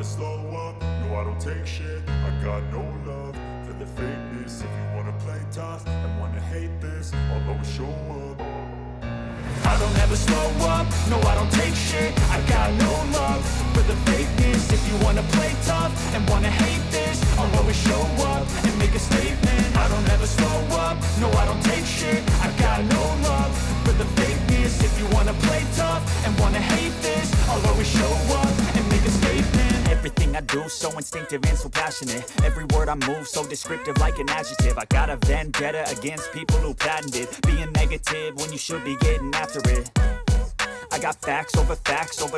slow up, no I don't take shit. I got no love for the fakeness. If you wanna play tough and wanna hate this, I'll always show up. I don't ever slow up, no I don't take shit. I got no love for the fakeness. If you wanna play tough and wanna hate this, I'll always show up and make a statement. I don't ever slow up, no I don't take shit. I got no love for the fakeness. If you wanna play tough and wanna hate this, I'll always show up and make a statement. Everything I do so instinctive and so passionate. Every word I move so descriptive like an adjective. I got a vendetta against people who patented being negative when you should be getting after it. I got facts over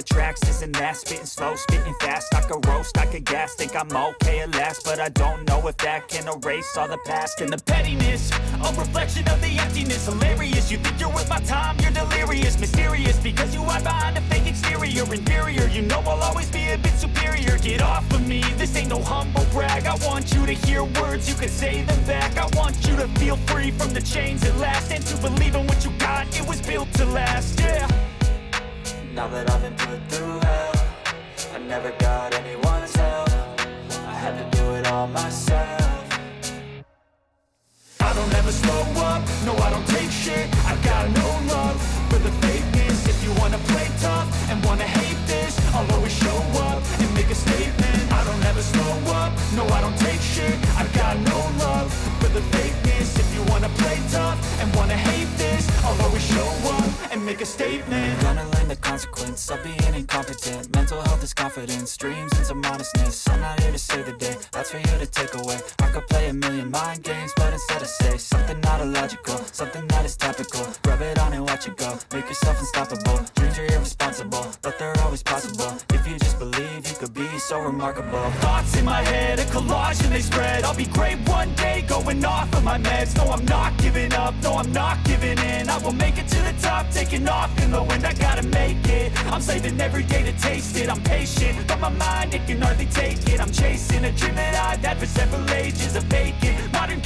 tracks, this and that. Spitting slow, spitting fast. I could roast, I could gas. Think I'm okay at last, but I don't know if that can erase all the past. And the pettiness, a reflection of the emptiness. Hilarious, you think you're worth my time, you're delirious. Mysterious, because you hide behind a fake exterior. Inferior, you know I'll always be a bit superior. Get off of me, this ain't no humble brag. I want you to hear words, you can say them back. I want you to feel free from the chains at last, and to believe in what you got, it was built to last, yeah. Now that I've been put through hell, I never got anyone's help. I had to do it all myself. I don't ever slow up, no I don't take shit. I got no love for the fakeness. If you wanna play tough and wanna hate this, I'll always show up and make a statement. I don't ever slow up, no I don't take shit. I got no love for the fakeness. If you wanna play tough and wanna hate this, I'll always show up and make a statement. Gonna learn the consequence of being incompetent. Mental health is confidence, dreams and some honestness. I'm not here to save the day, that's for you to take away. I could play a million mind games, but instead I say something not illogical, something that is topical. Rub it on and watch it go, make yourself unstoppable. Dreams are irresponsible, but they're always possible. If you just believe, you could be so remarkable. Thoughts in my head, a collage and they spread. I'll be great one day, going off of my meds. No, I'm not giving up, no, I'm not giving in. I will make it to the top, taking off in the wind. I gotta make it, I'm saving every day to taste it. I'm patient, but my mind, it can hardly take it. I'm chasing a dream that I've had for several ages. A vacant modern kid